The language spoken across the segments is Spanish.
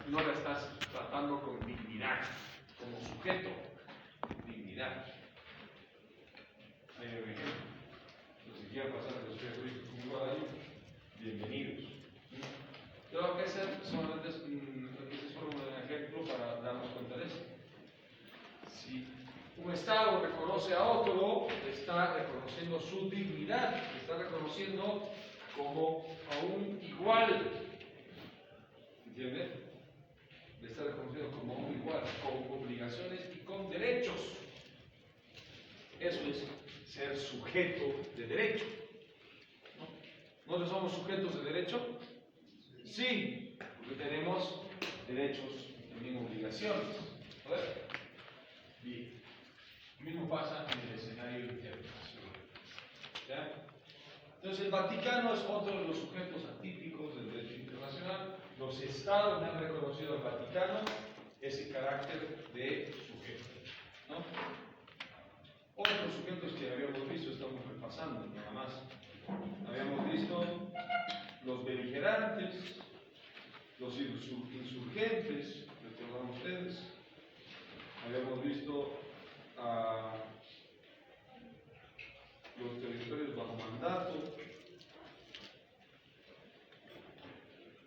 no la estás tratando con dignidad, como sujeto, dignidad. Ahí hay un ejemplo. Los que quieran pasar a los sujetos conmigo ahí, bienvenidos. Yo creo que ese es solo un ejemplo para darnos cuenta de eso. Si un Estado reconoce a otro, está reconociendo su dignidad, está reconociendo como a un igual. ¿Entiende? Le está reconociendo como un igual, con obligaciones y con derechos. Eso es ser sujeto de derecho. ¿No? ¿Nosotros somos sujetos de derecho? Sí, porque tenemos derechos y también obligaciones. A ver. Bien. Lo mismo pasa en el escenario internacional. ¿Ya? Entonces, el Vaticano es otro de los sujetos atípicos del derecho internacional. Los Estados han reconocido al Vaticano ese carácter de sujeto. ¿No? Otros sujetos que habíamos visto, estamos repasando nada más. Habíamos visto los beligerantes, los insurgentes, recordaron ustedes. Habíamos visto a los territorios bajo mandato,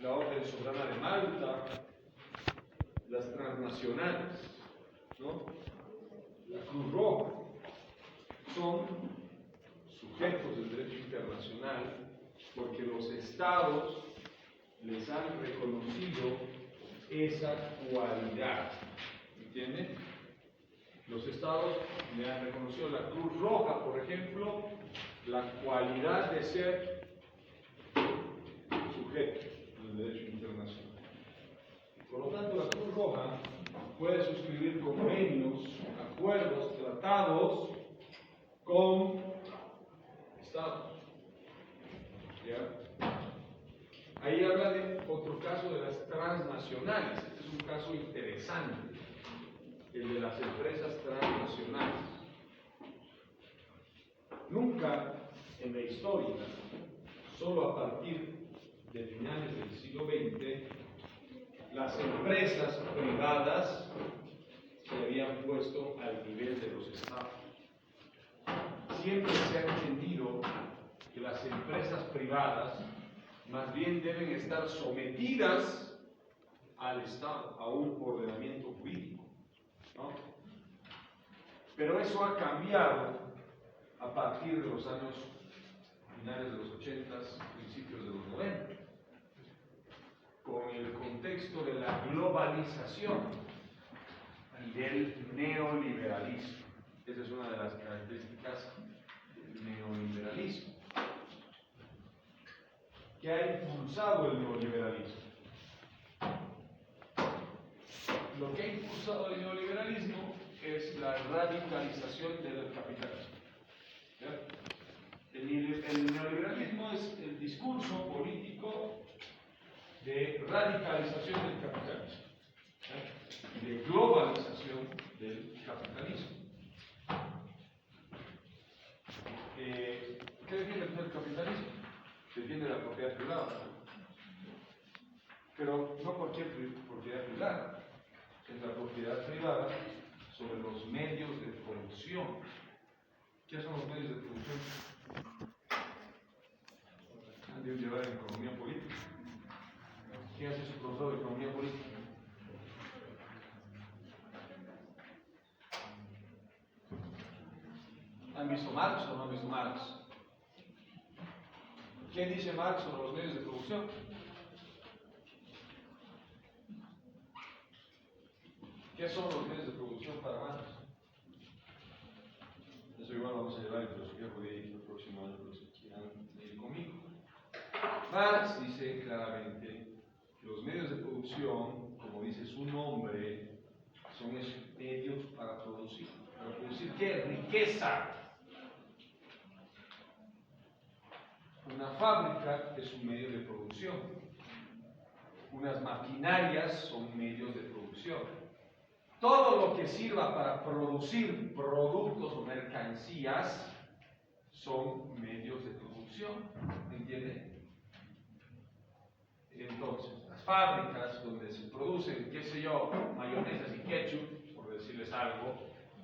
la Orden Soberana de Malta, las transnacionales, ¿no? La Cruz Roja, son sujetos del derecho internacional porque los estados les han reconocido esa cualidad. ¿Entienden? Los estados le han reconocido a la Cruz Roja, por ejemplo, la cualidad de ser sujeto del derecho internacional. Por lo tanto, la Cruz Roja puede suscribir convenios, acuerdos, tratados con estados. ¿Ya? Ahí habla de otro caso de las transnacionales. Este es un caso interesante, el de las empresas transnacionales. Nunca en la historia, solo a partir de finales del siglo XX, las empresas privadas se habían puesto al nivel de los estados. Siempre se ha entendido que las empresas privadas más bien deben estar sometidas al Estado, a un ordenamiento jurídico, ¿no? Pero eso ha cambiado a partir de los años finales de los 80, principios de los 90, con el contexto de la globalización y del neoliberalismo. Esa es una de las características del neoliberalismo. ¿Qué ha impulsado el neoliberalismo? Lo que ha impulsado el neoliberalismo es la radicalización del capitalismo. ¿Ya? El neoliberalismo es el discurso político de radicalización del capitalismo, ¿ya? De globalización del capitalismo. ¿Qué defiende el capitalismo? Defiende la propiedad privada, pero no cualquier propiedad privada, es la propiedad privada sobre los medios de producción. ¿Qué son los medios de producción? Han de llevar en economía política. ¿Qué hace su profesor de economía política? ¿Han visto Marx o no han visto Marx? ¿Qué dice Marx sobre los medios de producción? ¿Qué son los medios de producción para Marx? Eso igual vamos a llevar en filosofía jurídica el próximo año, los que quieran ir conmigo. Marx dice claramente que los medios de producción, como dice su nombre, son esos medios para producir. ¿Para producir qué? Riqueza. Una fábrica es un medio de producción. Unas maquinarias son medios de producción. Todo lo que sirva para producir productos o mercancías son medios de producción. ¿Me entienden? Entonces, las fábricas donde se producen yo, mayonesas y ketchup, por decirles algo,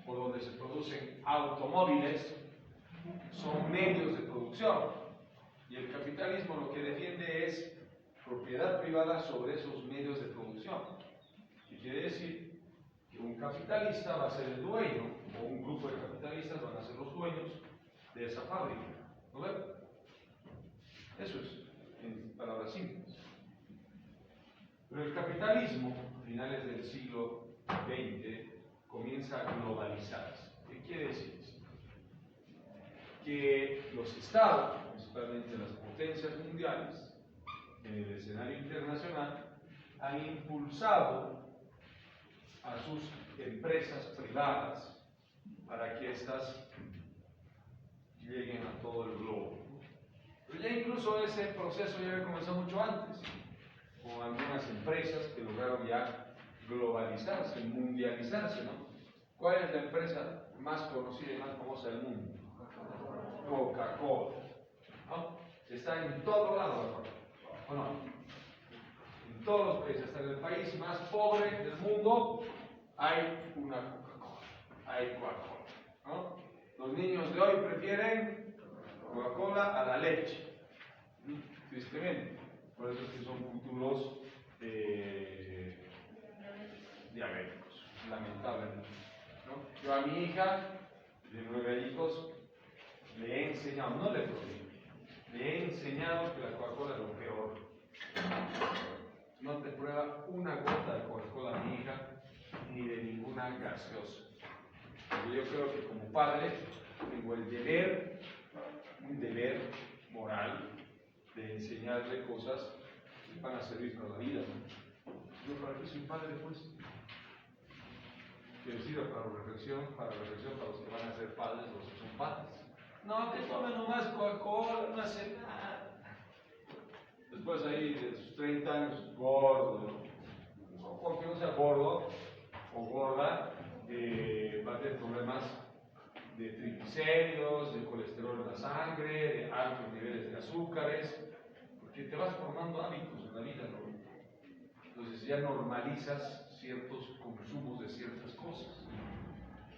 o donde se producen automóviles, son medios de producción. Y el capitalismo lo que defiende es propiedad privada sobre esos medios de producción. Y quiere decir que un capitalista va a ser el dueño, o un grupo de capitalistas van a ser los dueños de esa fábrica. ¿No ven? Eso es, en palabras simples. Pero el capitalismo, a finales del siglo XX, comienza a globalizarse. ¿Qué quiere decir eso? Que los estados, principalmente las potencias mundiales, en el escenario internacional, han impulsado a sus empresas privadas para que éstas lleguen a todo el globo. Pero ya incluso ese proceso ya había comenzado mucho antes, con algunas empresas que lograron ya globalizarse, mundializarse, ¿no? ¿Cuál es la empresa más conocida y más famosa del mundo? Coca-Cola, ¿no? Está en todo lado la Coca-Cola, ¿o no? En todos los países, hasta en el país más pobre del mundo, hay una Coca-Cola, hay Coca-Cola, ¿no? Los niños de hoy prefieren Coca-Cola a la leche, tristemente, por eso es que son futuros diabéticos, lamentablemente, ¿no? Yo a mi hija de 9 años le he enseñado, no le prohíbo, le he enseñado que la Coca-Cola es lo peor. No te prueba una gota de Coca-Cola mi hija, ni de ninguna gaseosa. Porque yo creo que como padre tengo el deber, un deber moral, de enseñarle cosas que van a servir para la vida, ¿no? Yo para qué soy padre, pues, que sirva para reflexión para los que van a ser padres, los que son padres. No, que tomen nomás Coca-Cola, no hace nada. Después ahí de sus 30 años, gordo, ¿no? O porque no sea gordo o gorda, va a tener problemas de triglicéridos, de colesterol en la sangre, de altos niveles de azúcares, porque te vas formando hábitos en la vida, ¿no? Entonces ya normalizas ciertos consumos de ciertas cosas.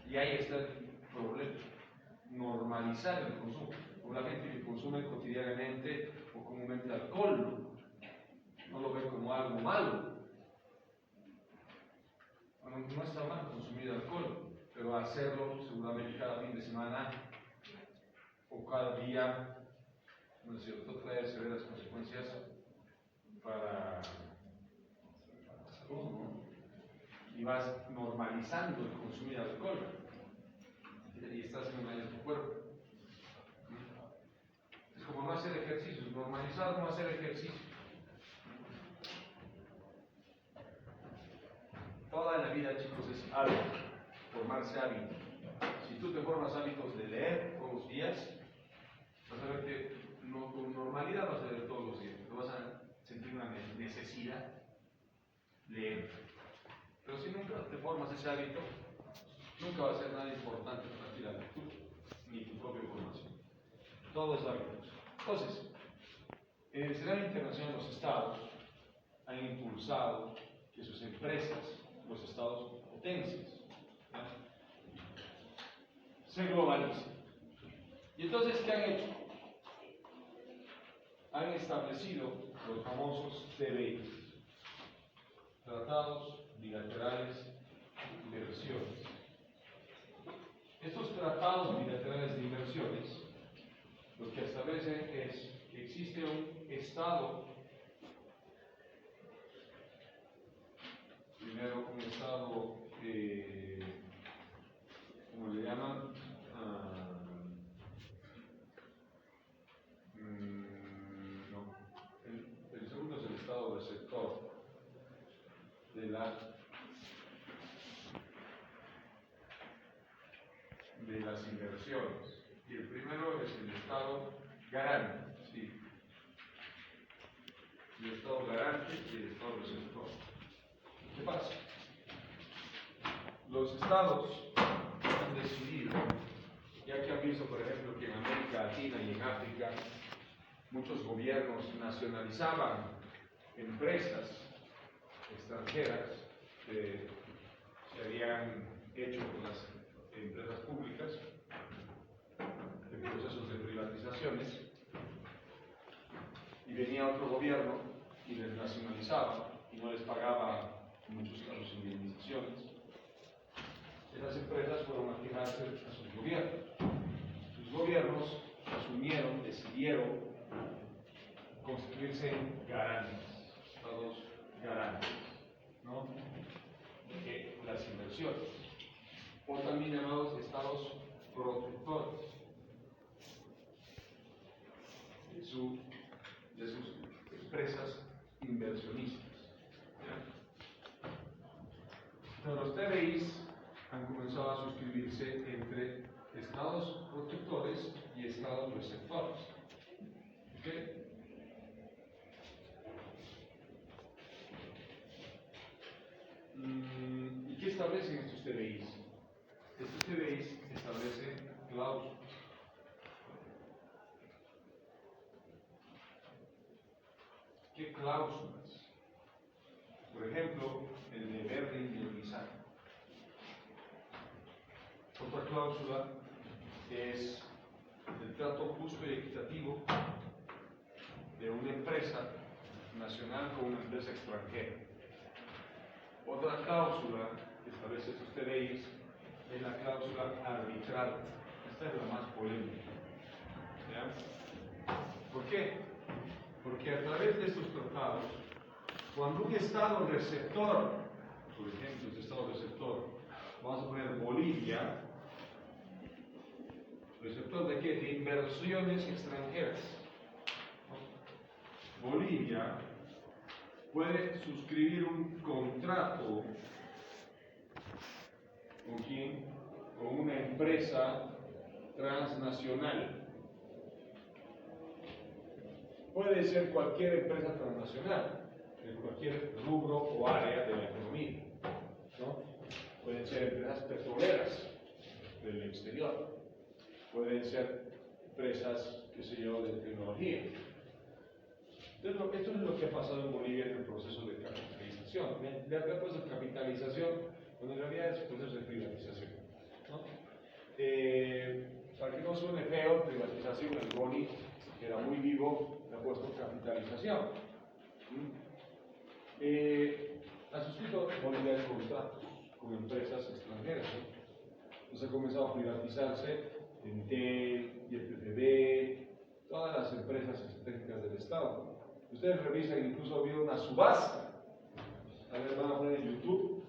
Y ahí está el problema, normalizar el consumo. O la gente que consume cotidianamente o comúnmente alcohol, no lo ve como algo malo. Bueno, no está mal consumir alcohol, pero hacerlo seguramente cada fin de semana o cada día, ¿no es cierto?, trae severas consecuencias para la salud, ¿no? Y vas normalizando el consumir alcohol y estás haciendo daño a tu cuerpo. Es como no hacer ejercicio, normalizar no hacer ejercicio. Toda la vida, chicos, es hábito, formarse hábito. Si tú te formas hábitos de leer todos los días, vas a ver que no, con normalidad vas a leer todos los días, no vas a sentir una necesidad de leer. Pero si nunca te formas ese hábito, nunca va a ser nada importante para ti la lectura, ni tu propia formación. Todo es hábito. Entonces, en el escenario internacional los estados han impulsado que sus empresas, los estados potencias, se globalicen. Y entonces, ¿qué han hecho? Han establecido los famosos TBI, Tratados Bilaterales de Inversiones. Estos tratados bilaterales de inversiones lo que establecen es que existe un Estado, primero un Estado, ¿cómo le llaman? No. El segundo es el Estado receptor de las inversiones. Y el primero es el Estado garante, sí. El Estado garante y el Estado receptor. ¿Qué pasa? Los estados han decidido, ya que han visto, por ejemplo, que en América Latina y en África muchos gobiernos nacionalizaban empresas extranjeras, se habían hecho con las empresas públicas en procesos de privatizaciones, y venía otro gobierno y les nacionalizaba y no les pagaba en muchos casos indemnizaciones. Esas empresas fueron a quejarse a sus gobiernos. Sus gobiernos asumieron, decidieron constituirse en garantes, estados garantes, ¿no? De las inversiones, o también llamados estados protectores de sus empresas inversionistas. Pero los TBIs han comenzado a suscribirse entre estados protectores y estados receptores. ¿Okay? ¿Y qué establecen estos TBIs? Estos TBIs establecen cláusulas. ¿Qué cláusulas? Por ejemplo, el deber de indemnizar. Otra cláusula es el trato justo y equitativo de una empresa nacional con una empresa extranjera. Otra cláusula que establece estos TBIs es la cláusula arbitral. Esta es la más polémica. ¿Ya? ¿Por qué? Porque a través de estos tratados, cuando un estado receptor, por ejemplo, este estado receptor, vamos a poner Bolivia, receptor de qué? De inversiones extranjeras. Bolivia puede suscribir un contrato ¿con quién? Con una empresa transnacional. Puede ser cualquier empresa transnacional, de cualquier rubro o área de la economía, ¿no? Pueden ser empresas petroleras del exterior, pueden ser empresas, qué sé yo, de tecnología. Entonces, esto es lo que ha pasado en Bolivia en el proceso de capitalización. Le ha puesto capitalización, cuando en realidad es un proceso de privatización, ¿no? Para que no suene feo, privatización, el Boni, que era muy vivo, le ha puesto capitalización. Ha suscrito Bolivia contratos con empresas extranjeras, ¿no? Entonces ha comenzado a privatizarse Entel, YPFB, todas las empresas estratégicas del Estado. Ustedes revisan, incluso ha habido una subasta. A ver, van a poner en YouTube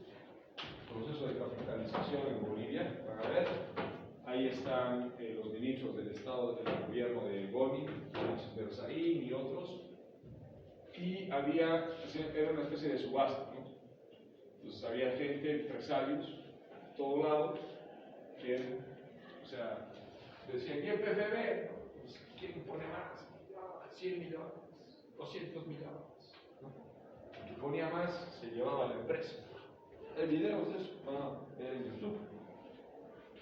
proceso de capitalización en Bolivia, van a ver. Ahí están los ministros del Estado del gobierno de Boni, Berzaín y otros. Y era una especie de subasta, ¿no? Entonces había gente, empresarios, de todo lado, que, o sea, decían, ¿y el PFB? Pues, ¿quién pone más? 100 millones, 200 millones. ¿No? El que ponía más se llevaba a la empresa. Hay videos de eso, van a ver en YouTube.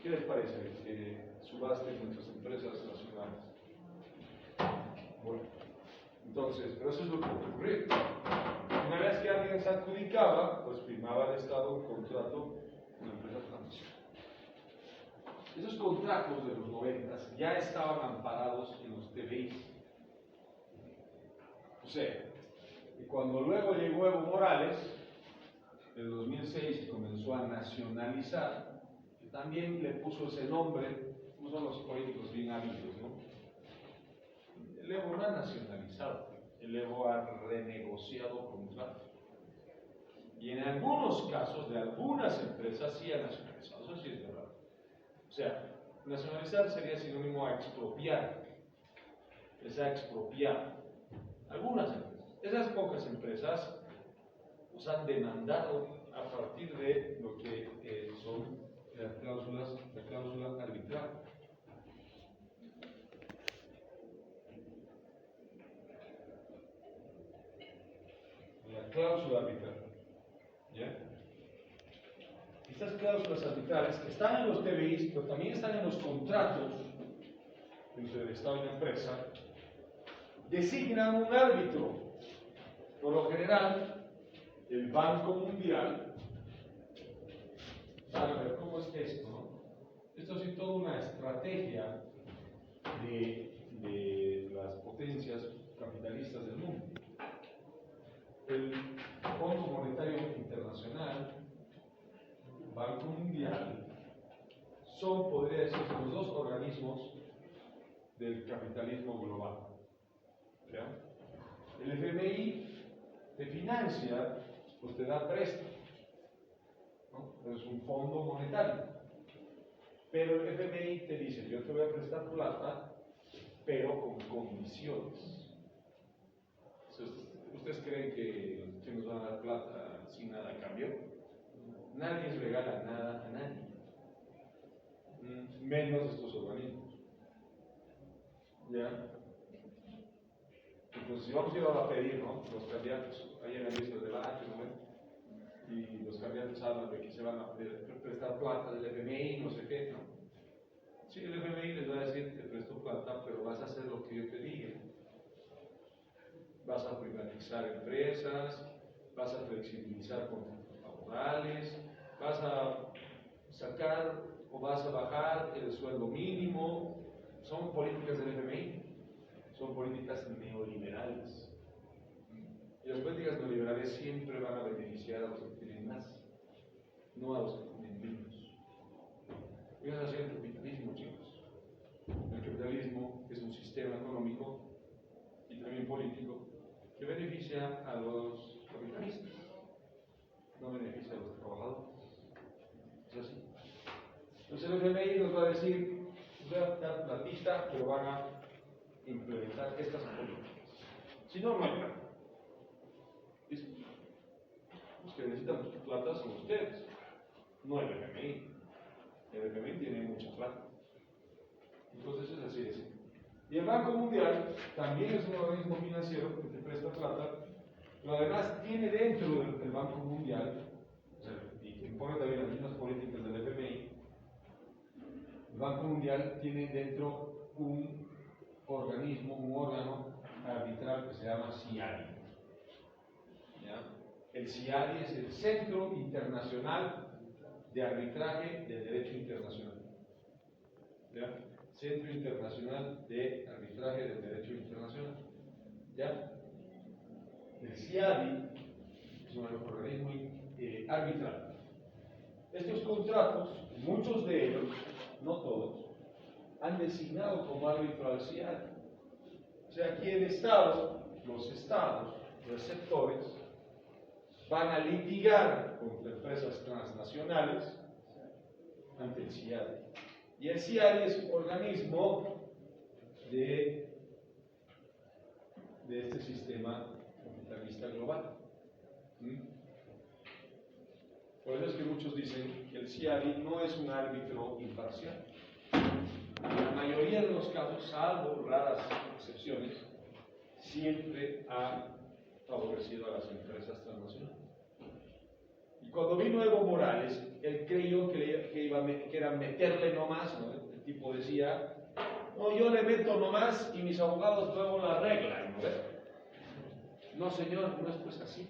¿Qué les parece que subasten nuestras empresas nacionales? Bueno, entonces, pero eso es lo que ocurrió. Una vez que alguien se adjudicaba, pues firmaba el Estado un contrato con una empresa transnacional. Esos contratos de los 90 ya estaban amparados en los TBIs. O sea, y cuando luego llegó Evo Morales, en el 2006 comenzó a nacionalizar, que también le puso ese nombre, no son los políticos bien hábiles, ¿no? El Evo no ha nacionalizado, el Evo ha renegociado contratos. Y en algunos casos de algunas empresas sí ha nacionalizado, eso sí es verdad. O sea, nacionalizar sería sinónimo a expropiar, es a expropiar. Algunas empresas, esas pocas empresas nos han demandado a partir de lo que son la cláusula arbitral. La cláusula arbitral. ¿Ya? Estas cláusulas arbitrales que están en los TBIs, pero también están en los contratos entre el Estado y la empresa, designan un árbitro. Por lo general, el Banco Mundial para ver cómo es esto, ¿no? Esto es toda una estrategia de las potencias capitalistas del mundo. El Fondo Monetario Internacional, Banco Mundial, son, podría decirse, los dos organismos del capitalismo global. ¿Ya? El FMI te financia, pues te da préstamos, ¿no? Es un fondo monetario. Pero el FMI te dice, yo te voy a prestar plata, pero con condiciones. ¿Ustedes creen que nos van a dar plata sin nada a cambio? Nadie les regala nada a nadie, menos estos organismos. ¿Ya? Entonces, si vamos a ir ahora a pedir, ¿no? Los candidatos, ahí en la lista de debate, ¿no? Y los candidatos hablan de que se van a prestar plata del FMI, no sé qué, ¿no? Sí, el FMI les va a decir, te presto plata, pero vas a hacer lo que yo te diga. Vas a privatizar empresas, vas a flexibilizar contratos laborales, vas a sacar o vas a bajar el sueldo mínimo. Son políticas del FMI, son políticas neoliberales. Y las políticas neoliberales siempre van a beneficiar a los que tienen más, no a los que tienen menos. Y eso es así el capitalismo, chicos. El capitalismo es un sistema económico y también político que beneficia a los capitalistas, no beneficia a los trabajadores. Es así. Entonces el FMI nos va a decir, voy a dar platita, pero van a implementar estas políticas. Si no, no hay plata. Los que necesitan plata son ustedes, no el FMI. El FMI tiene mucha plata. Entonces es así de simple. Y el Banco Mundial también es un organismo financiero que te presta plata, pero además tiene dentro del Banco Mundial, o sea, y que impone también las mismas políticas del FMI, el Banco Mundial tiene dentro un organismo, un órgano arbitral que se llama CIADI. ¿Ya? El CIADI es el Centro Internacional de Arbitraje del Derecho Internacional. ¿Ya? Centro Internacional de Arbitraje del Derecho Internacional. ¿Ya? El CIADI es un organismo arbitral. Estos contratos, muchos de ellos, no todos, han designado como árbitro al CIADI. O sea, aquí el Estado, los estados receptores, van a litigar contra empresas transnacionales ante el CIADI. Y el CIADI es un organismo de este sistema capitalista global. Por eso es que muchos dicen que el CIADI no es un árbitro imparcial. En la mayoría de los casos, salvo raras excepciones, siempre ha favorecido a las empresas transnacionales. Y cuando vino Evo Morales, él creyó que era meterle nomás, ¿no? El tipo decía, no, yo le meto nomás y mis abogados luego la arreglan, ¿no? No, señor, no es pues así.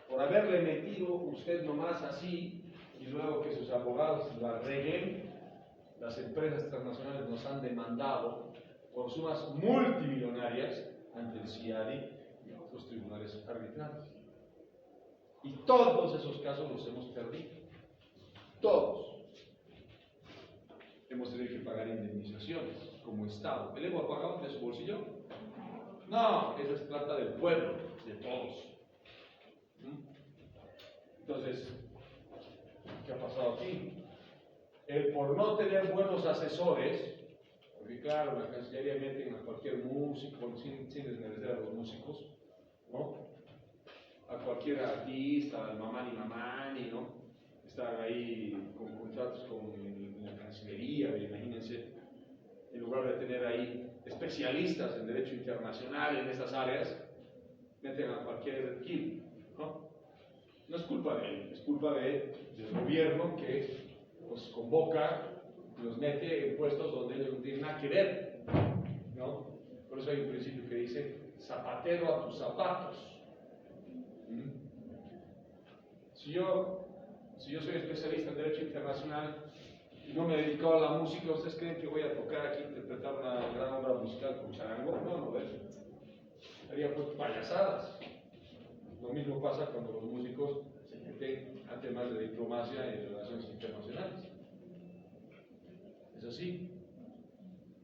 Por haberle metido usted nomás así y luego que sus abogados la arreglen, las empresas transnacionales nos han demandado por sumas multimillonarias ante el CIADI y otros tribunales arbitrales. Y todos esos casos los hemos perdido. Todos. Hemos tenido que pagar indemnizaciones como Estado. ¿El Evo ha pagado de su bolsillo? No, esa es plata del pueblo, de todos. Entonces, ¿qué ha pasado aquí? Por no tener buenos asesores, porque claro, la Cancillería meten a cualquier músico, sin desmerecer a los músicos, ¿no? A cualquier artista, al Mamani, ¿no? Están ahí con contratos con la Cancillería, imagínense, en lugar de tener ahí especialistas en derecho internacional en estas áreas, meten a cualquier kid, ¿no? No es culpa de él, es culpa del gobierno que los convoca, los mete en puestos donde ellos no tienen nada que ver, ¿no? Por eso hay un principio que dice, zapatero a tus zapatos. Si yo Si yo soy especialista en Derecho Internacional y no me he dedicado a la música, ¿ustedes creen que voy a tocar aquí, interpretar una gran obra musical con charango? No, ¿ves? Haría pues payasadas. Lo mismo pasa cuando los músicos se meten a temas de diplomacia y relaciones internacionales. Es así.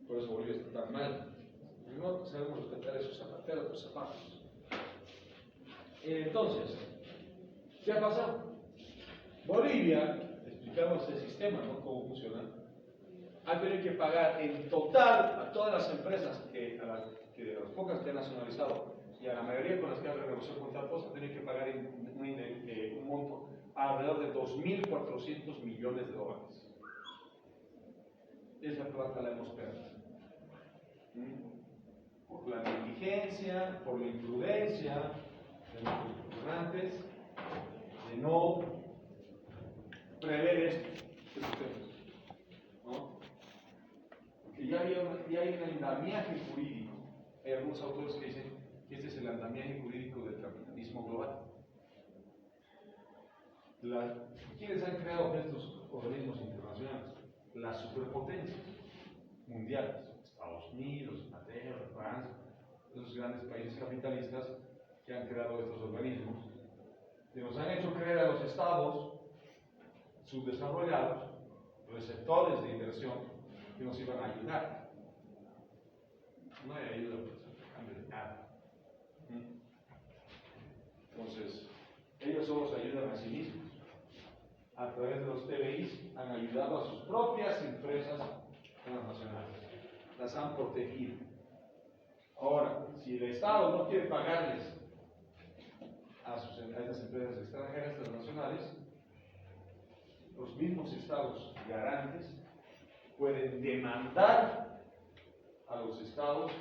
Por eso Bolivia está tan mal. No sabemos respetar esos zapateros, los zapatos. Entonces, ¿qué ha pasado? Bolivia, explicamos el sistema, ¿no? Cómo funciona, ha tenido que pagar en total a todas las empresas a las pocas que han nacionalizado y a la mayoría con las que han renegociado contratos, ha tenido que pagar un monto alrededor de 2.400 millones de dólares. Esa plata la hemos perdido. Por la negligencia, por la imprudencia de nuestros gobernantes, de no prever estos temas, ¿no? Porque ya hay un andamiaje jurídico. Hay algunos autores que dicen que este es el andamiaje jurídico del capitalismo global. ¿Quiénes han creado estos organismos internacionales? Las superpotencias mundiales, Estados Unidos, Inglaterra, Francia, esos grandes países capitalistas que han creado estos organismos, que nos han hecho creer a los estados subdesarrollados, receptores de inversión, que nos iban a ayudar. No hay ayuda, pues, a cambio de nada. Entonces, ellos solo se ayudan a sí mismos. A través de los TBIs han ayudado a sus propias empresas transnacionales. Las han protegido. Ahora, si el Estado no quiere pagarles a estas empresas extranjeras transnacionales, los mismos estados garantes pueden demandar a los estados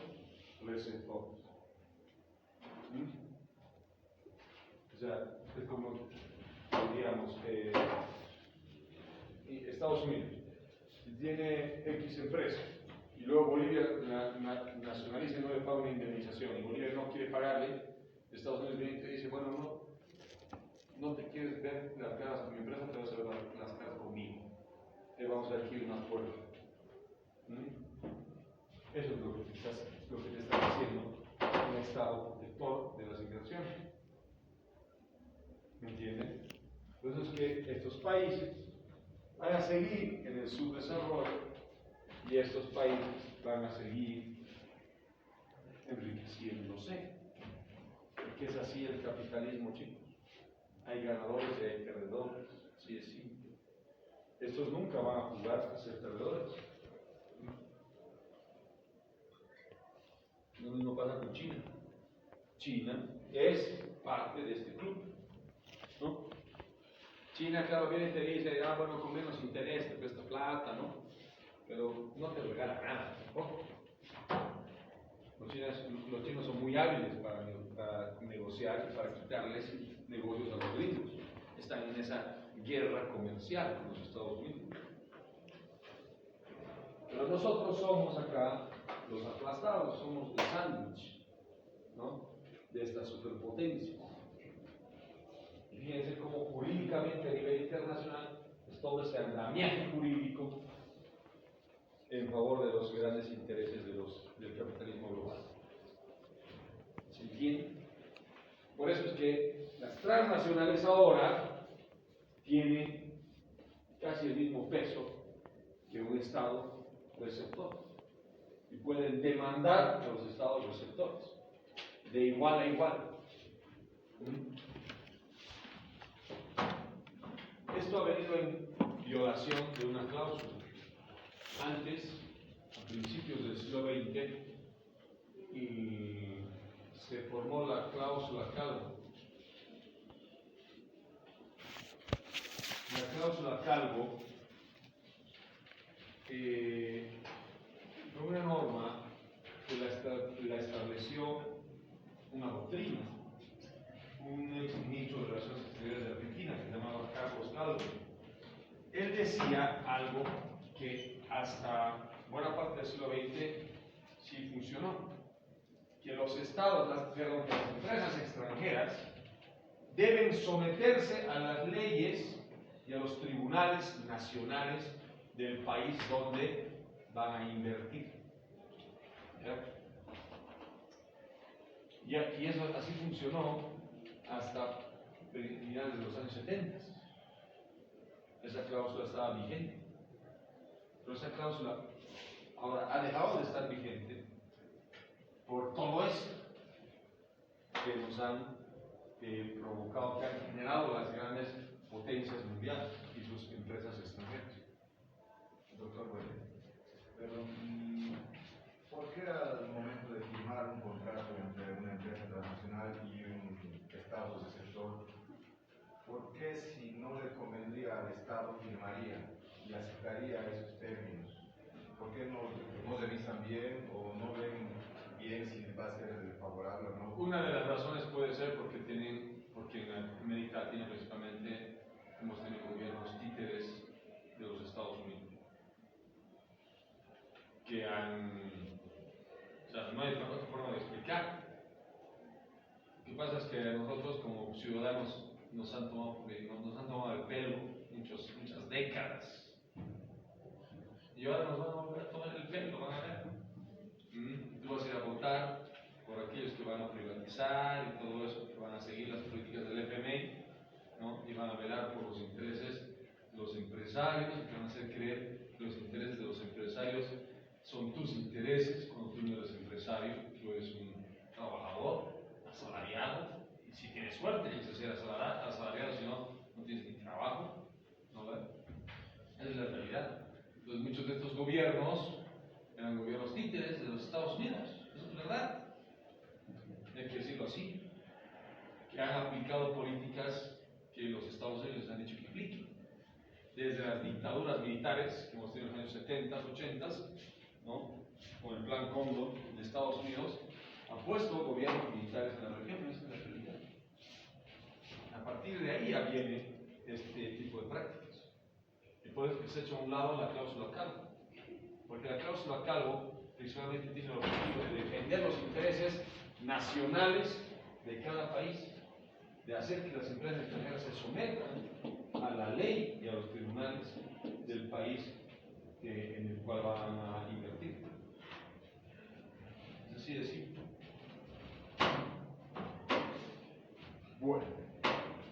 receptores. O sea, es como, digamos, Estados Unidos tiene X empresa y luego Bolivia nacionaliza y no le paga una indemnización y Bolivia no quiere pagarle, Estados Unidos viene y te dice, bueno, no te quieres ver las caras con mi empresa, te vas a ver las caras conmigo. Te vamos a dar aquí un acuerdo. Eso es lo que te está diciendo un Estado protector de las inversiones. ¿Me entienden? Por eso es que estos países van a seguir en el subdesarrollo y estos países van a seguir enriqueciéndose. Porque es así el capitalismo, chicos. Hay ganadores y hay perdedores. Así es simple. Estos nunca van a jugar a ser perdedores. Lo mismo pasa con China. China es parte de este club, ¿no? China, claro, viene y te dice, bueno, con menos interés te presta plata, ¿no? Pero no te regala nada, tampoco. Los chinos son muy hábiles para negociar y para quitarles negocios a los gringos. Están en esa guerra comercial con los Estados Unidos. Pero nosotros somos acá los aplastados, somos el sándwich, ¿no? De esta superpotencia. Y fíjense cómo jurídicamente a nivel internacional es todo ese andamiaje jurídico en favor de los grandes intereses del capitalismo global. ¿Se entiende? Por eso es que las transnacionales ahora tienen casi el mismo peso que un Estado receptor y pueden demandar a los Estados receptores de igual a igual. Esto ha venido en violación de una cláusula. Antes, a principios del siglo XX, se formó la cláusula Calvo. La cláusula Calvo fue una norma que la estableció una doctrina, un ex ministro de Relaciones Exteriores de Argentina que se llamaba Carlos Calvo. Él decía algo que hasta buena parte del siglo XX sí funcionó, que los estados, las empresas extranjeras deben someterse a las leyes tribunales nacionales del país donde van a invertir. ¿Ya? Y eso así funcionó hasta finales de los años 70. Esa cláusula estaba vigente. Pero esa cláusula ahora ha dejado de estar vigente por todo eso que nos han provocado, que han generado las grandes potencias mundiales y sus empresas extranjeras. Doctor Bueno, pero ¿por qué al momento de firmar un contrato entre una empresa transnacional y un Estado del sector, por qué si no le convendría al Estado firmaría y aceptaría esos términos? ¿Por qué no revisan bien o no ven bien si les va a ser favorable o no? Una de las razones puede ser porque en América Latina principalmente hemos tenido gobiernos títeres de los Estados Unidos que o sea, no hay otra forma de explicar. Lo que pasa es que nosotros como ciudadanos nos han tomado el pelo muchas décadas. Y ahora nos van a volver a tomar el pelo, van a ver. Tú vas a ir a votar por aquellos que van a privatizar y todo eso, que van a seguir las políticas del FMI, ¿no? Y van a velar por los intereses de los empresarios, y van a hacer creer que los intereses de los empresarios son tus intereses cuando tú no eres empresario, tú eres un trabajador, asalariado, y si tienes suerte, tienes que ser asalariado, si no, no tienes ni trabajo, ¿no? Esa es la realidad. Entonces muchos de estos gobiernos eran gobiernos títeres de los Estados Unidos, eso es verdad, hay que decirlo así, que han aplicado políticas que los Estados Unidos han dicho que apliquen. Desde las dictaduras militares que hemos tenido en los años 70, 80, ¿no? Con el plan Cóndor de Estados Unidos, ha puesto gobiernos militares en la región, esa es la realidad. A partir de ahí ya viene este tipo de prácticas. Y por eso que se echa a un lado la cláusula Calvo. Porque la cláusula Calvo principalmente tiene el objetivo de defender los intereses nacionales de cada país, de hacer que las empresas extranjeras se sometan a la ley y a los tribunales del país en el cual van a invertir. Es así de simple. Bueno,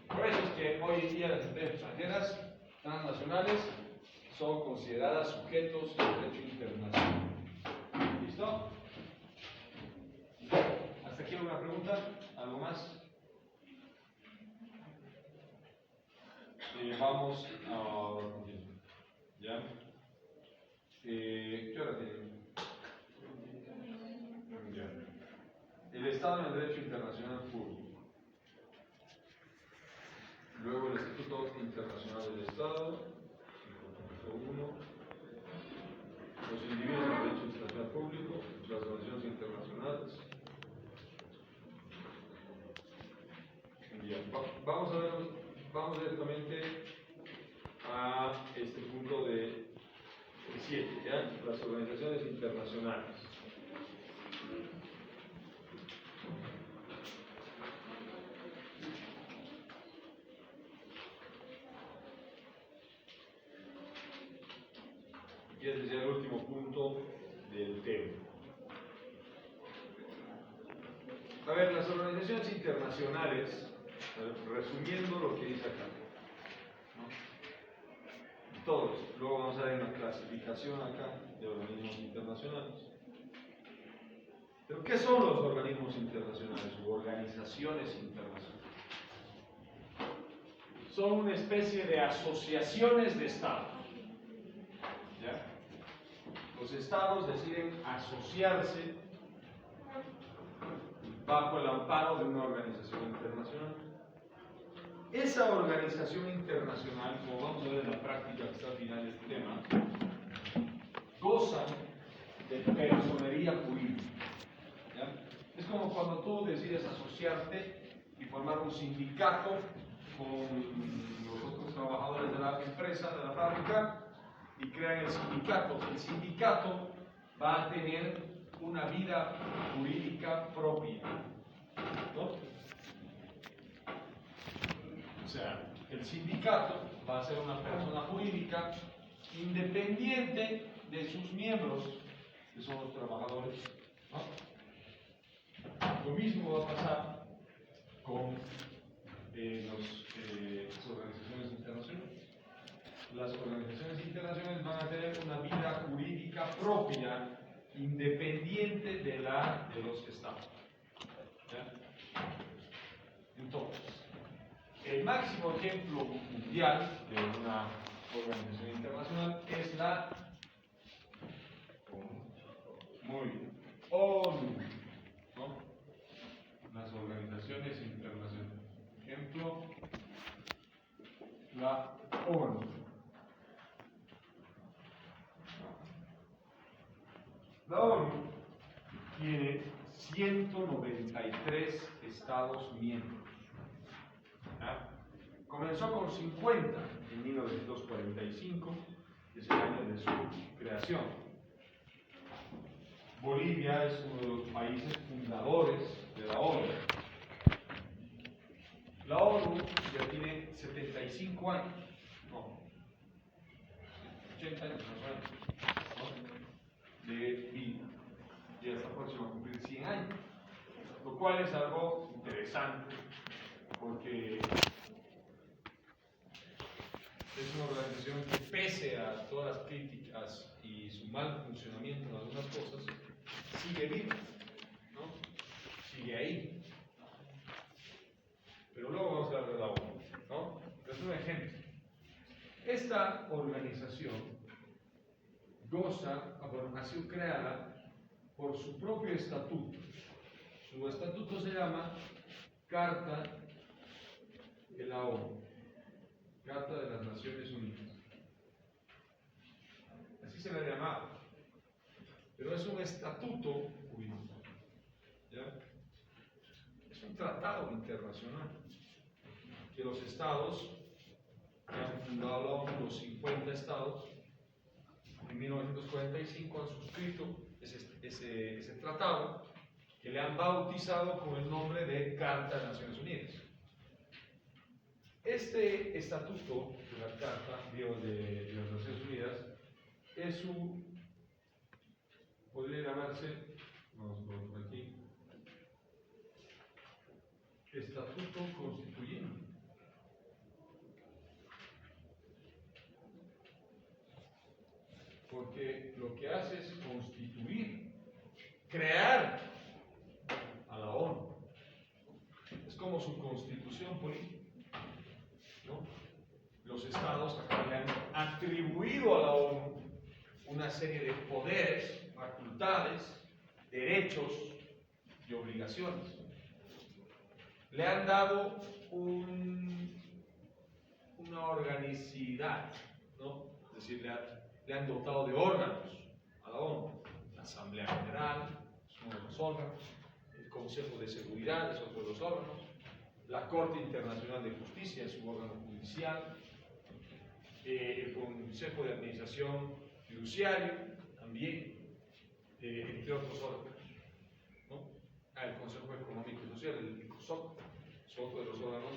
por eso es que hoy en día las empresas extranjeras transnacionales son consideradas sujetos de derecho internacional. ¿Listo? ¿Hasta aquí alguna pregunta? ¿Algo más? Vamos a... ¿Ya? ¿Qué hora tienen? Ya. El Estado en el Derecho Internacional Público. Luego el Instituto Internacional del Estado. 1. Los individuos en el Derecho Internacional Público. Las relaciones internacionales. Ya. Vamos directamente a este punto de 7, ¿ya? Las organizaciones internacionales. Y este es el último punto del tema. A ver, las organizaciones internacionales, resumiendo lo que dice acá, ¿no? Todos, luego vamos a ver una clasificación acá de organismos internacionales. ¿Pero qué son los organismos internacionales u organizaciones internacionales? Son una especie de asociaciones de estados. ¿Ya? Los estados deciden asociarse bajo el amparo de una organización internacional. Esa organización internacional, como vamos a ver en la práctica que está al final del tema, goza de personería jurídica. ¿Ya? Es como cuando tú decides asociarte y formar un sindicato con los otros trabajadores de la empresa, de la fábrica, y crean el sindicato. El sindicato va a tener una vida jurídica propia, ¿no? O sea, El sindicato va a ser una persona jurídica independiente de sus miembros, que son los trabajadores, ¿no? Lo mismo va a pasar con las organizaciones internacionales. Las organizaciones internacionales van a tener una vida jurídica propia, independiente de la de los estados. ¿Ya? Entonces, el máximo ejemplo mundial de una organización internacional es la ONU, ¿no? Las organizaciones internacionales. Ejemplo, la ONU. La ONU tiene 193 estados miembros. ¿Ya? Comenzó con 50 en 1945, que es el año de su creación. Bolivia es uno de los países fundadores de la ONU. La ONU ya tiene 75 años, no, 80 años más o menos, ¿no? De vida. Y está próxima a cumplir 100 años, lo cual es algo interesante porque es una organización que, pese a todas las críticas y su mal funcionamiento en algunas cosas, sigue viva, ¿no? Sigue ahí. Pero luego vamos a hablar de la ONU, ¿no? Es un ejemplo. Esta organización ha sido creada por su propio estatuto. Su estatuto se llama Carta de la ONU, Carta de las Naciones Unidas. Así se la llamaba. Pero es un estatuto jurídico. ¿Ya? Es un tratado internacional que los estados que han fundado la ONU, los 50 estados, en 1945 han suscrito ese tratado, que le han bautizado con el nombre de Carta de Naciones Unidas. Este estatuto de la Carta de las Naciones Unidas es podría llamarse, vamos por aquí, estatuto constituyente. Porque lo que hace es constituir, crear a la ONU. Es como su constitución política, ¿no? Los estados acá le han atribuido a la ONU una serie de poderes, facultades, derechos y obligaciones. Le han dado una organicidad, ¿no? Es decir, le han dotado de órganos a la ONU. La Asamblea General es uno de los órganos, el Consejo de Seguridad es otro de los órganos, la Corte Internacional de Justicia es un órgano judicial, el Consejo de Administración Fiduciario también, entre otros órganos, ¿no? El Consejo Económico y Social, el COSOC, es otro de los órganos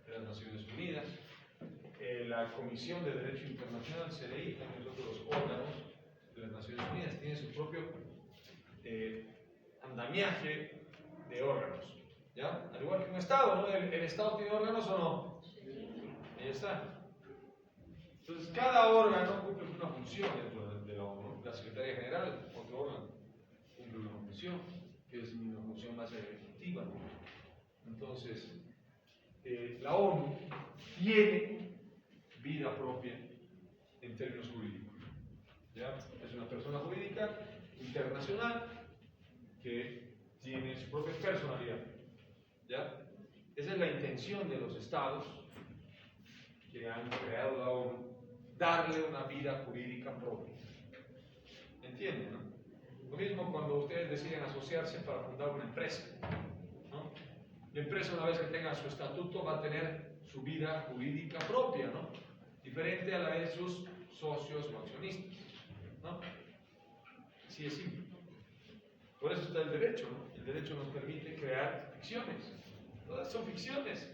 de las Naciones Unidas. La Comisión de Derecho Internacional, CDI, también es otro de los órganos de las Naciones Unidas, tiene su propio andamiaje de órganos, ¿ya? Al igual que un Estado, ¿no? ¿El Estado tiene órganos o no? Ahí está. Entonces, cada órgano cumple una función dentro de la ONU. La Secretaría General, otro órgano, cumple una función, que es una función más ejecutiva. Entonces, la ONU tiene vida propia en términos jurídicos. ¿Ya? Es una persona jurídica internacional que tiene su propia personalidad. ¿Ya? Esa es la intención de los estados que han creado la ONU, darle una vida jurídica propia. ¿Entienden? ¿No? Lo mismo cuando ustedes deciden asociarse para fundar una empresa, ¿no? La empresa, una vez que tenga su estatuto, va a tener su vida jurídica propia, ¿no? Diferente a la de sus socios o accionistas, ¿no? Así es simple. Por eso está el derecho, ¿no? El derecho nos permite crear ficciones. Todas son ficciones.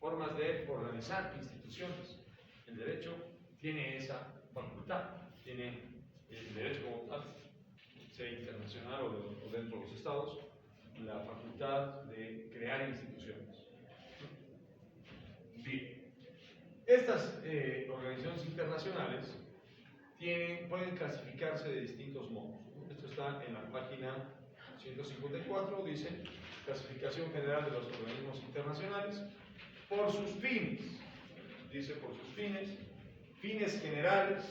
formas de organizar instituciones. El derecho tiene esa facultad, tiene el derecho como tal, sea internacional o dentro de los estados, la facultad de crear instituciones. Bien, estas organizaciones internacionales pueden clasificarse de distintos modos. Esto está en la página 154, dice clasificación general de los organismos internacionales por sus fines. Dice por sus fines generales,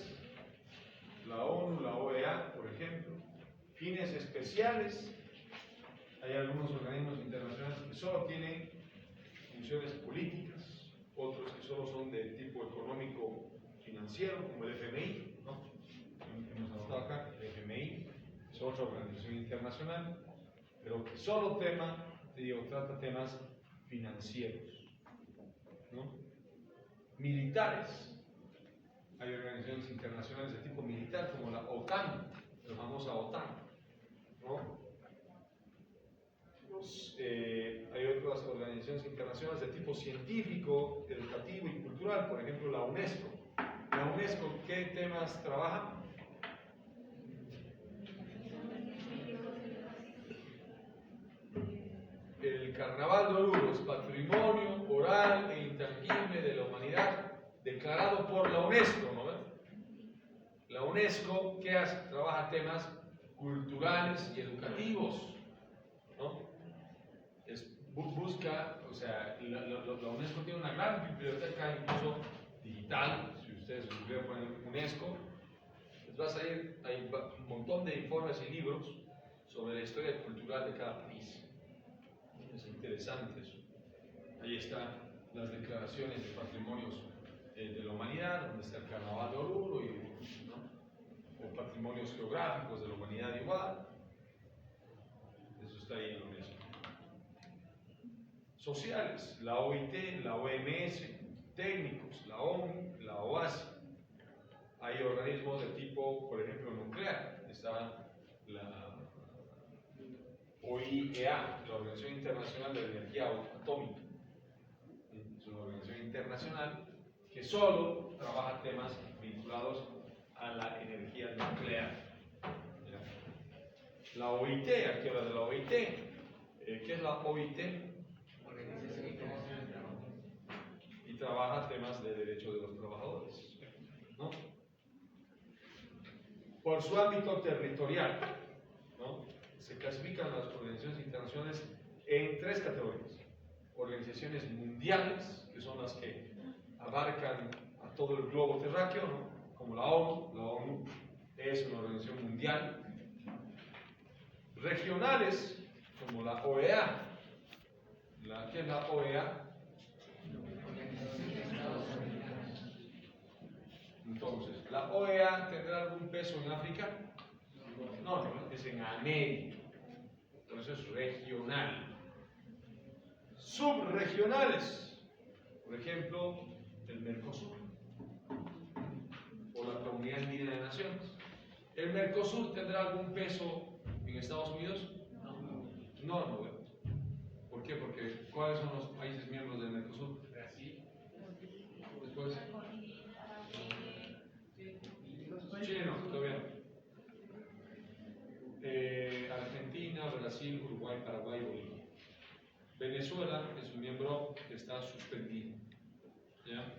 la ONU, la OEA, por ejemplo, fines especiales. Hay algunos organismos internacionales que solo tienen funciones políticas, otros que solo son de tipo económico financiero, como el FMI, ¿no? Hemos anotado acá, el FMI es otra organización internacional, pero que solo trata temas financieros, ¿no? Militares. Hay organizaciones internacionales de tipo militar, como la OTAN, la famosa OTAN, ¿no? Hay otras organizaciones internacionales de tipo científico, educativo y cultural, por ejemplo la UNESCO. La UNESCO, ¿qué temas trabaja? El Carnaval de Oruro es patrimonio oral e intangible de la humanidad declarado por la UNESCO, ¿no? La UNESCO, ¿qué hace? Trabaja temas culturales y educativos, ¿no? Busca, o sea, la UNESCO tiene una gran biblioteca, incluso digital. Si ustedes ponen UNESCO, les va a salir, hay un montón de informes y libros sobre la historia cultural de cada país. Es interesante eso. Ahí están las declaraciones de patrimonios de la humanidad, donde está el Carnaval de Oruro, ¿no? O patrimonios geográficos de la humanidad igual. Eso está ahí en la UNESCO. Sociales, la OIT, la OMS, técnicos, la ONU, la OASI. Hay organismos de tipo, por ejemplo, nuclear. Está la OIEA, la Organización Internacional de Energía Atómica. Es una organización internacional que solo trabaja temas vinculados a la energía nuclear. La OIT, aquí habla de la OIT. ¿Qué es la OIT? Y trabaja temas de derechos de los trabajadores, ¿no? Por su ámbito territorial, ¿no? Se clasifican las organizaciones internacionales en tres categorías: organizaciones mundiales, que son las que abarcan a todo el globo terráqueo, ¿no? Como la ONU. La ONU es una organización mundial. Regionales, como la OEA. ¿Qué es la OEA? Entonces, ¿la OEA tendrá algún peso en África? No, es en América. Por eso es regional. Subregionales, por ejemplo, el Mercosur o la Comunidad Andina de Naciones. ¿El Mercosur tendrá algún peso en Estados Unidos? No. ¿Por qué? Porque ¿cuáles son los países miembros del Mercosur? Brasil. Después. Chile no, todavía no. Argentina, Brasil, Uruguay, Paraguay, Bolivia. Venezuela es un miembro que está suspendido, ¿ya?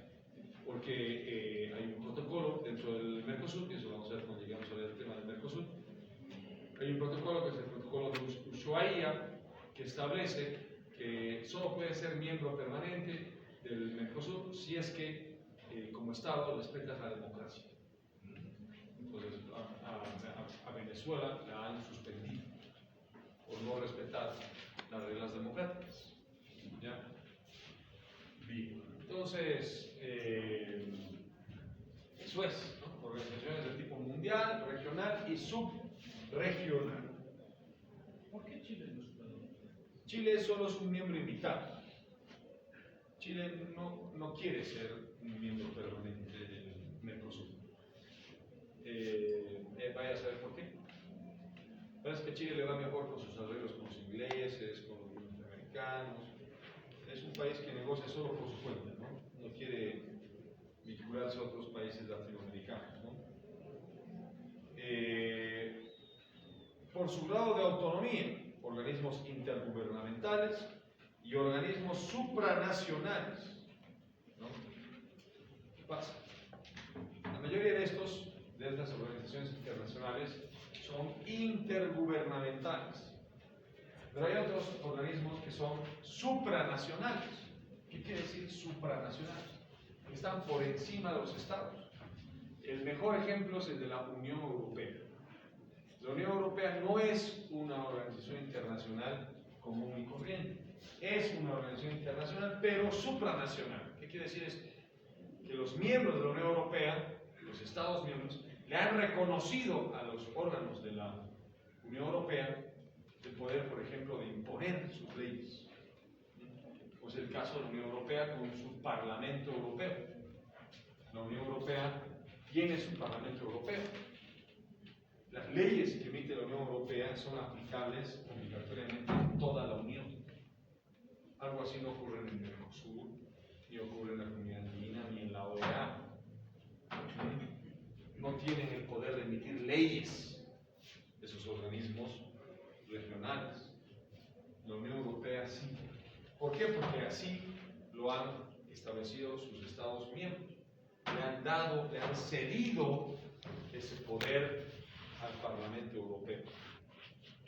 Porque hay un protocolo dentro del Mercosur, y eso lo vamos a ver cuando lleguemos a ver el tema del Mercosur. Hay un protocolo que es el protocolo de Ushuaia, que establece que solo puede ser miembro permanente del Mercosur si es que como Estado respeta la democracia. Entonces a Venezuela la han suspendido por no respetar las reglas democráticas. ¿Ya? Bien. Entonces, eso es, ¿no? Organizaciones de tipo mundial, regional y subregional. ¿Por qué Chile no es un? Chile solo es un miembro invitado. Chile no quiere ser un miembro permanente del Mercosur. Vaya a saber por qué. Parece que Chile le va mejor con sus arreglos con los ingleses, con los norteamericanos. Es un un país que negocia solo por su cuenta, ¿no? No quiere vincularse a otros países latinoamericanos, ¿no? Por su grado de autonomía, organismos intergubernamentales y organismos supranacionales, ¿no? ¿Qué pasa? La mayoría de estas organizaciones internacionales son intergubernamentales, pero hay otros organismos que son supranacionales. ¿Qué quiere decir supranacionales? Que están por encima de los estados. El mejor ejemplo es el de la Unión Europea. La Unión Europea no es una organización internacional común y corriente. Es una organización internacional, pero supranacional. ¿Qué quiere decir esto? Que los miembros de la Unión Europea, los Estados miembros, le han reconocido a los órganos de la Unión Europea el poder, por ejemplo, de imponer sus leyes. Pues el caso de la Unión Europea con su Parlamento Europeo. La Unión Europea tiene su Parlamento Europeo. Las leyes que emite la Unión Europea son aplicables obligatoriamente en toda la Unión. Algo así no ocurre en el Mercosur, ni ocurre en la Comunidad Andina, ni en la OEA. No tienen el poder de emitir leyes esos organismos regionales. La Unión Europea sí. ¿Por qué? Porque así lo han establecido sus Estados miembros. Le han cedido ese poder al Parlamento Europeo.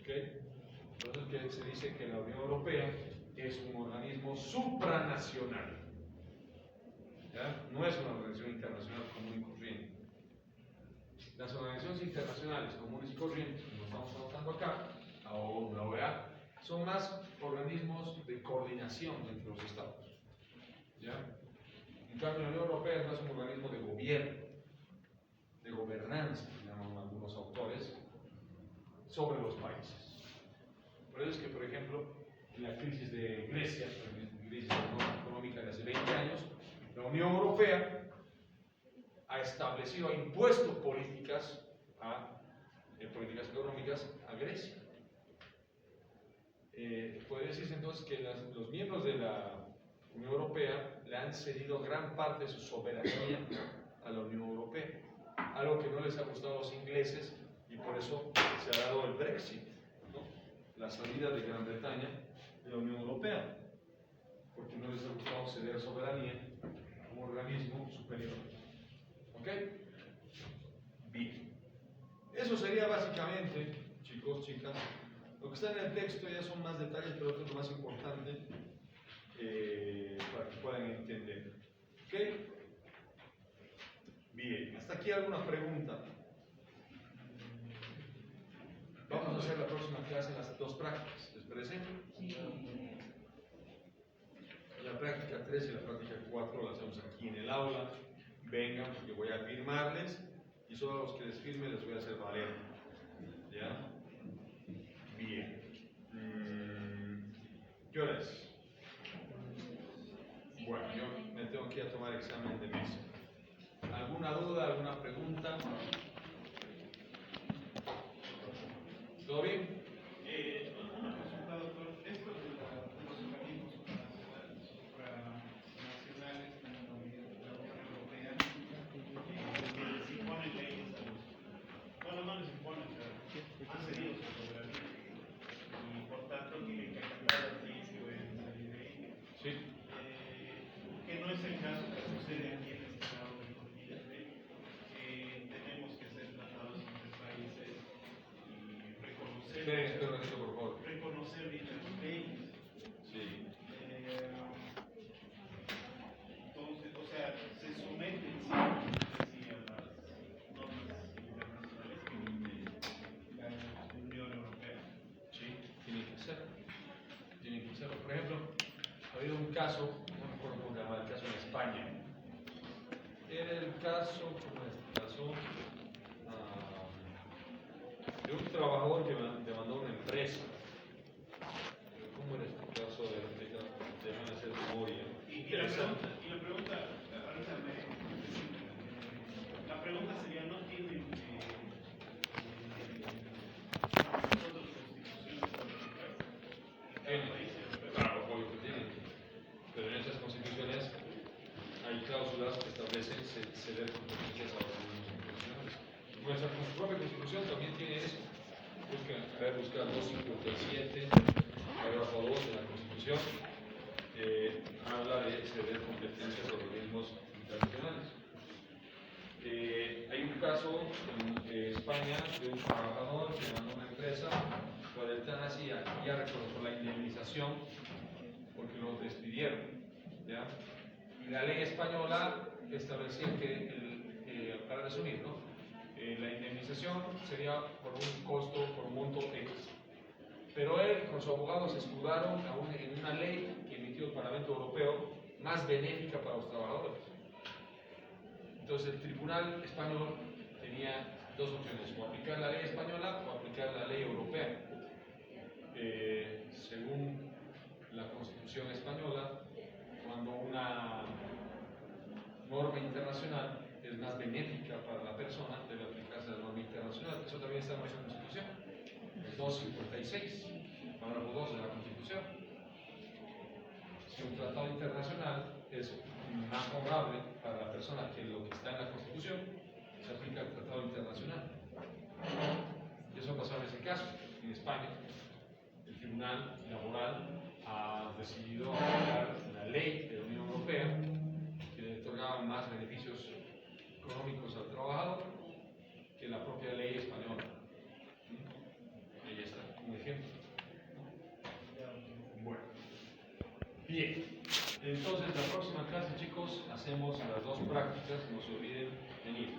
¿Okay? Entonces, que se dice que la Unión Europea es un organismo supranacional. ¿Ya? No es una organización internacional común y corriente. Las organizaciones internacionales comunes y corrientes, como estamos anotando acá, la ONU, la OEA, son más organismos de coordinación entre los estados. ¿Ya? En cambio, la Unión Europea es más un organismo de gobierno, de gobernanza, llaman algunos autores, sobre los países. Por eso es que, por ejemplo, en la crisis de Grecia, la crisis económica de hace 20 años, la Unión Europea ha establecido, ha impuesto políticas económicas a Grecia. Puede decirse entonces que los miembros de la Unión Europea le han cedido gran parte de su soberanía a la Unión Europea, algo que no les ha gustado a los ingleses y por eso se ha dado el Brexit, ¿no? La salida de Gran Bretaña de la Unión Europea, porque no les ha gustado ceder soberanía a un organismo superior. ¿Ok? Bien. Eso sería básicamente, chicos, chicas. Lo que está en el texto ya son más detalles, pero esto es lo más importante para que puedan entender. ¿Ok? Bien. ¿Hasta aquí alguna pregunta? Vamos a hacer la próxima clase las dos prácticas. ¿Les parece? Sí. La práctica 3 y la práctica 4 la hacemos aquí en el aula. Vengan porque voy a firmarles y solo a los que les firme les voy a hacer valer. ¿Ya? Bien. ¿Qué hora es? Bueno, yo me tengo que ir a tomar examen de mesa. ¿Alguna duda, alguna pregunta? ¿Todo bien? Una consulta, doctor. Esto de los organismos supranacionales como la Unión Europea, que les imponen leyes a los. Bueno, no les imponen, pero han cedido su soberanía. Y por tanto tienen que cambiar las leyes que vayan a salir de ahí. Sí. Que no es el caso que sucede aquí en este lado del continente. Tenemos que ser tratados entre países y reconocer. Espera un ratito, por favor. Reconocer dichas leyes. Sí. Entonces, o sea, se someten sí a las normas internacionales que emite la Unión Europea. Sí, tiene que ser. Tiene que ser. Por ejemplo, ha habido un caso, no me acuerdo cómo se llama, el caso en España. Era el caso, ¿cómo es el caso? De un trabajador que demandó una empresa. ¿Cómo era este caso? Déjame hacer memoria. Y la pregunta, ahorita la pregunta sería, ¿no tienen nosotros constituciones políticas en cada país europeo? Claro, obvio que tienen. Pero establece ceder competencias a organismos internacionales. Nuestra propia Constitución también tiene eso. Busca 257, parágrafo 2 de la Constitución, habla de ceder competencias a organismos internacionales. Hay un caso en España de un trabajador que mandó una empresa por el TANASI ya reconoció la indemnización porque lo despidieron, ¿ya? Y la ley española establecía que, para resumir, ¿no? La indemnización sería por un costo, por un monto X. Pero él, con su abogado, se escudaron en una ley que emitió el Parlamento Europeo más benéfica para los trabajadores. Entonces el Tribunal Español tenía dos opciones, o aplicar la ley española o aplicar la ley europea. Según la Constitución española, cuando una norma internacional es más benéfica para la persona, debe aplicarse la norma internacional. Eso también está en nuestra Constitución, el 256, párrafo 2 de la Constitución. Si un tratado internacional es más favorable para la persona que lo que está en la Constitución, se aplica el tratado internacional. Y eso pasó en ese caso, en España. El Tribunal Laboral ha decidido aplicar la ley de la Unión Europea que le otorgaba más beneficios económicos al trabajador que la propia ley española. Ahí está, un ejemplo. Bueno, bien. Entonces, la próxima clase, chicos, hacemos las dos prácticas, no se olviden venir.